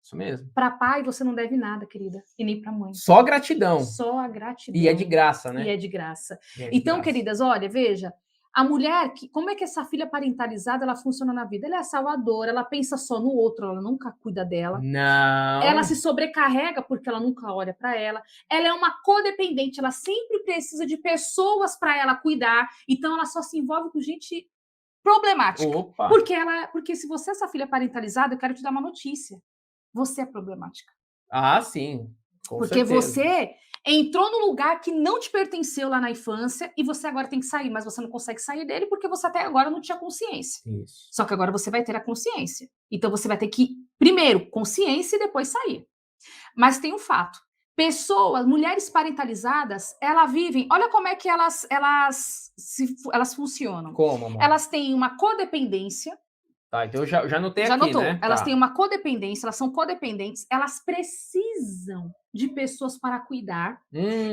Isso mesmo. Para pai, você não deve nada, querida, e nem para mãe. Só gratidão. Só a gratidão. E é de graça, né? E é de graça. E é de Então, graça. queridas, olha, veja, a mulher, como é que essa filha parentalizada, ela funciona na vida? Ela é salvadora, ela pensa só no outro, ela nunca cuida dela. Não. Ela se sobrecarrega porque ela nunca olha para ela. Ela é uma codependente, ela sempre precisa de pessoas para ela cuidar. Então, ela só se envolve com gente problemática. Opa. Porque se você é essa filha parentalizada, eu quero te dar uma notícia. Você é problemática. Ah, sim. Com Porque certeza. você entrou num lugar que não te pertenceu lá na infância e você agora tem que sair, mas você não consegue sair dele porque você até agora não tinha consciência. Isso. Só que agora você vai ter a consciência. Então você vai ter que, primeiro, consciência e depois sair. Mas tem um fato. Pessoas, mulheres parentalizadas, elas vivem. Olha como é que elas funcionam. Como, amor? Elas têm uma codependência. Tá, então eu já anotei Já aqui, notou? né? Elas Tá. têm uma codependência, elas são codependentes, elas precisam de pessoas para cuidar.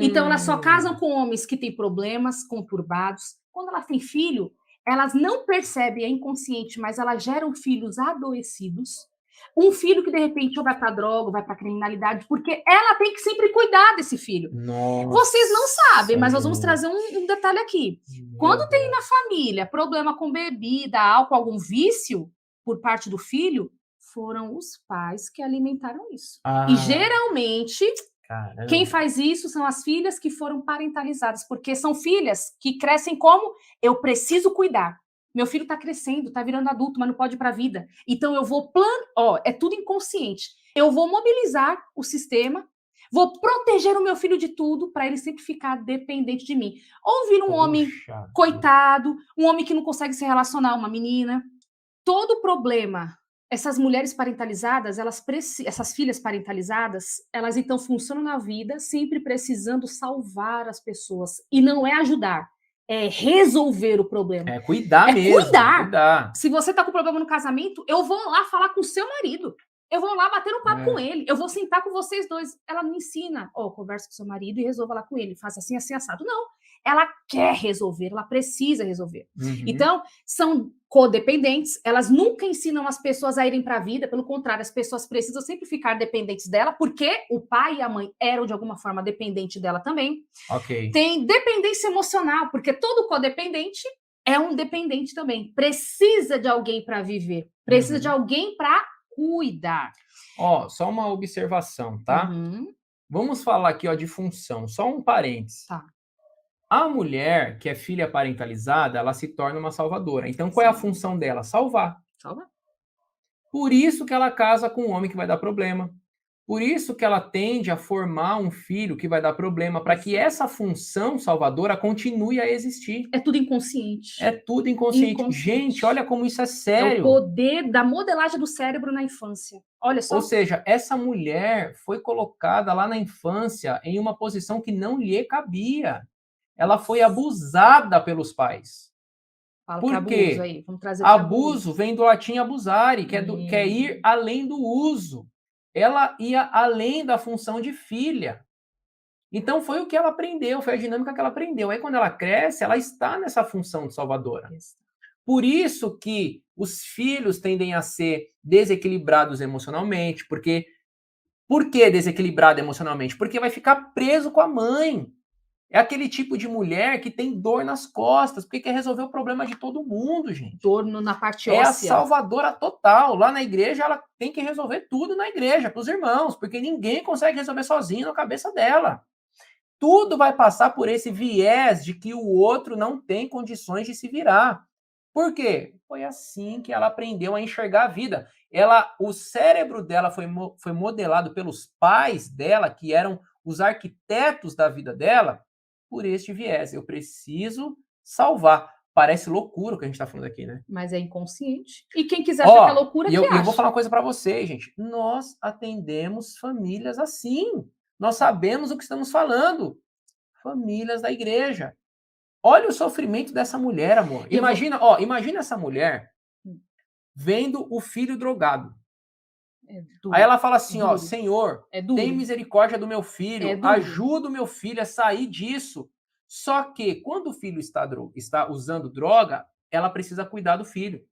Então, elas só casam com homens que têm problemas conturbados. Quando elas têm filho, elas não percebem, é inconsciente, mas elas geram filhos adoecidos. Um filho que, de repente, ou vai para droga, ou vai para criminalidade, porque ela tem que sempre cuidar desse filho. Nossa, vocês não sabem, mas nós vamos gente. trazer um detalhe aqui. Meu Quando tem Deus. na família problema com bebida, álcool, algum vício por parte do filho, foram os pais que alimentaram isso. E geralmente, Caramba. quem faz isso são as filhas que foram parentalizadas, porque são filhas que crescem como eu preciso cuidar. Meu filho está crescendo, está virando adulto, mas não pode ir para a vida. Então eu vou é tudo inconsciente. Eu vou mobilizar o sistema, vou proteger o meu filho de tudo para ele sempre ficar dependente de mim. Ou vira um homem coitado, um homem que não consegue se relacionar, uma menina. Todo problema, essas mulheres parentalizadas, essas filhas parentalizadas, elas então funcionam na vida sempre precisando salvar as pessoas. E não é ajudar, é resolver o problema. É cuidar mesmo. Cuidar. Se você tá com problema no casamento, eu vou lá falar com o seu marido. Eu vou lá bater um papo com ele. Eu vou sentar com vocês dois. Ela não ensina, conversa com seu marido e resolva lá com ele. Faça assim, assim, assado. Não. Ela quer resolver, ela precisa resolver. Uhum. Então, são codependentes, elas nunca ensinam as pessoas a irem para a vida, pelo contrário, as pessoas precisam sempre ficar dependentes dela, porque o pai e a mãe eram, de alguma forma, dependentes dela também. Ok. Tem dependência emocional, porque todo codependente é um dependente também. Precisa de alguém para viver, precisa de alguém para cuidar. Só uma observação, tá? Vamos falar aqui, de função, só um parênteses. Tá. A mulher que é filha parentalizada, ela se torna uma salvadora. Então, qual é a função dela? Salvar. Salvar. Por isso que ela casa com um homem que vai dar problema. Por isso que ela tende a formar um filho que vai dar problema, para que essa função salvadora continue a existir. É tudo inconsciente. É tudo inconsciente. Gente, olha como isso é sério. É o poder da modelagem do cérebro na infância. Olha só. Ou seja, essa mulher foi colocada lá na infância em uma posição que não lhe cabia. Ela foi abusada pelos pais. Por quê? Abuso aí. Vamos trazer abuso vem do latim abusare, que é ir além do uso. Ela ia além da função de filha. Então foi o que ela aprendeu, foi a dinâmica que ela aprendeu. Aí quando ela cresce, ela está nessa função de salvadora. Por isso que os filhos tendem a ser desequilibrados emocionalmente, Por que desequilibrado emocionalmente? Porque vai ficar preso com a mãe. É aquele tipo de mulher que tem dor nas costas, porque quer resolver o problema de todo mundo, gente. Dor na parte óssea. É a salvadora total. Lá na igreja, ela tem que resolver tudo na igreja, para os irmãos, porque ninguém consegue resolver sozinho na cabeça dela. Tudo vai passar por esse viés de que o outro não tem condições de se virar. Por quê? Foi assim que ela aprendeu a enxergar a vida. O cérebro dela foi modelado pelos pais dela, que eram os arquitetos da vida dela, por este viés. Eu preciso salvar. Parece loucura o que a gente está falando aqui, né? Mas é inconsciente. E quem quiser achar que é loucura, que acha. Eu vou falar uma coisa para vocês, gente. Nós atendemos famílias assim. Nós sabemos o que estamos falando. Famílias da igreja. Olha o sofrimento dessa mulher, amor. Imagina essa mulher vendo o filho drogado. Aí ela fala assim, Senhor, tem misericórdia do meu filho, ajuda o meu filho a sair disso. Só que quando o filho está usando droga, ela precisa cuidar do filho.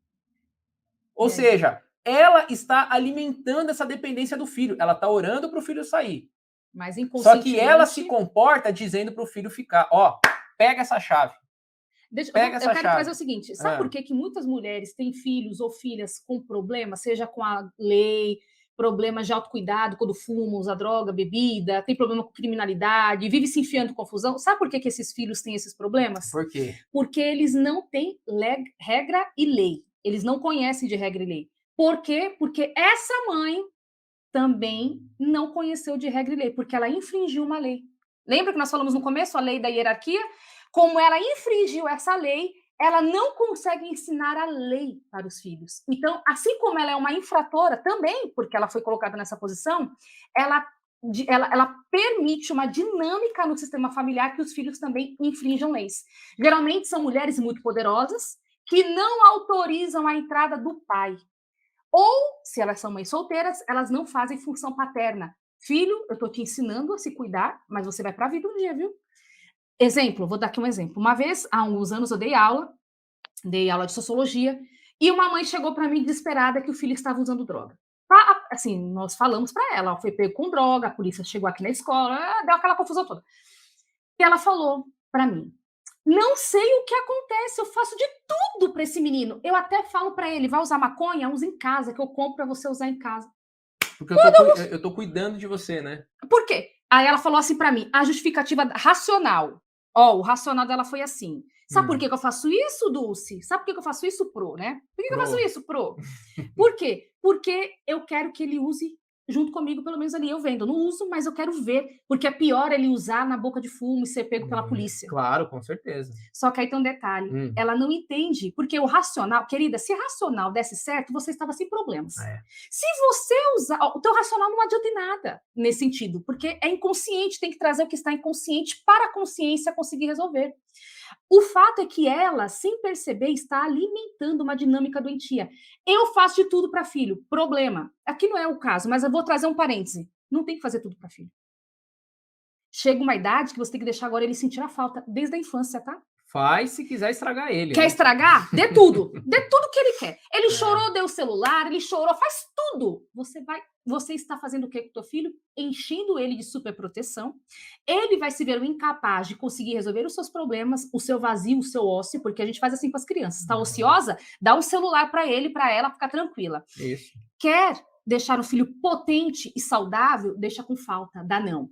Ou seja, ela está alimentando essa dependência do filho. Ela está orando para o filho sair. Mas Só inconscientemente... que ela se comporta dizendo para o filho ficar. Ó, pega essa chave. Eu Pega essa quero chave. trazer o seguinte, sabe por que muitas mulheres têm filhos ou filhas com problemas, seja com a lei, problemas de autocuidado, quando fumam, usa droga, bebida, tem problema com criminalidade, vive se enfiando em confusão? Sabe por que esses filhos têm esses problemas? Por quê? Porque eles não têm regra e lei. Eles não conhecem de regra e lei. Por quê? Porque essa mãe também não conheceu de regra e lei, porque ela infringiu uma lei. Lembra que nós falamos no começo, a lei da hierarquia? Como ela infringiu essa lei, ela não consegue ensinar a lei para os filhos. Então, assim como ela é uma infratora também, porque ela foi colocada nessa posição, ela permite uma dinâmica no sistema familiar que os filhos também infringam leis. Geralmente são mulheres muito poderosas que não autorizam a entrada do pai. Ou, se elas são mães solteiras, elas não fazem função paterna. Filho, eu estou te ensinando a se cuidar, mas você vai para a vida um dia, viu? Exemplo, vou dar aqui um exemplo. Uma vez, há uns anos, eu dei aula de sociologia, e uma mãe chegou para mim desesperada que o filho estava usando droga. Assim, nós falamos para ela, foi pego com droga, a polícia chegou aqui na escola, deu aquela confusão toda. E ela falou para mim, não sei o que acontece, eu faço de tudo para esse menino. Eu até falo para ele, vai usar maconha? Usa em casa, que eu compro para você usar em casa. Porque eu tô cuidando de você, né? Por quê? Aí ela falou assim para mim, a justificativa racional. Ó, o racional dela foi assim. Sabe por que eu faço isso, Dulce? Sabe por que eu faço isso, Pro, né? Por que eu faço isso, Pro? Por quê? Porque eu quero que ele use junto comigo, pelo menos ali eu vendo. Eu não uso, mas eu quero ver. Porque é pior ele usar na boca de fumo e ser pego pela polícia. Claro, com certeza. Só que aí tem um detalhe. Ela não entende. Porque o racional... Querida, se racional desse certo, você estava sem problemas. Se você usar... O teu racional não adianta em nada nesse sentido. Porque é inconsciente. Tem que trazer o que está inconsciente para a consciência conseguir resolver. O fato é que ela, sem perceber, está alimentando uma dinâmica doentia. Eu faço de tudo para filho. Problema. Aqui não é o caso, mas eu vou trazer um parêntese. Não tem que fazer tudo para filho. Chega uma idade que você tem que deixar agora ele sentir a falta, desde a infância, tá? Faz se quiser estragar ele. Quer estragar? Dê tudo. Dê tudo que ele quer. Ele chorou, deu o celular, ele chorou, faz tudo. Você está fazendo o que com o teu filho? Enchendo ele de superproteção. Ele vai se ver incapaz de conseguir resolver os seus problemas, o seu vazio, o seu ócio, porque a gente faz assim com as crianças. Está ociosa? Dá um celular para ele, para ela ficar tranquila. Isso. Quer deixar o filho potente e saudável? Deixa com falta, dá não.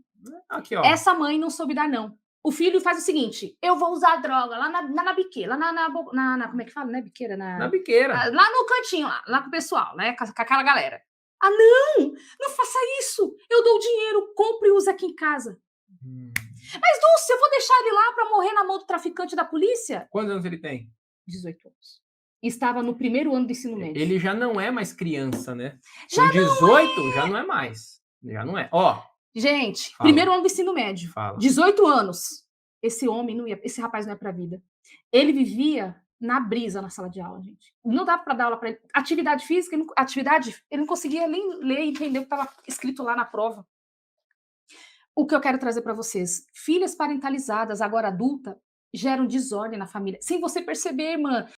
Aqui, ó. Essa mãe não soube dar não. O filho faz o seguinte, eu vou usar droga lá na biqueira, lá na como é que fala, né, biqueira? Na biqueira. Lá no cantinho, lá com o pessoal, né, com aquela galera. Ah, não faça isso, eu dou o dinheiro, compre e usa aqui em casa. Mas, Dulce, eu vou deixar ele lá para morrer na mão do traficante da polícia? Quantos anos ele tem? 18 anos. Estava no primeiro ano do ensino médio. Ele já não é mais criança, né? Já com 18, já não é mais. Já não é. Ó. Gente, primeiro ano do ensino médio, 18 anos, esse homem não ia, esse rapaz não ia para a vida. Ele vivia na brisa na sala de aula, gente. Não dava para dar aula para ele. Atividade física, ele não conseguia nem ler e entender o que estava escrito lá na prova. O que eu quero trazer para vocês, filhas parentalizadas, agora adulta, geram desordem na família. Sem você perceber, irmã.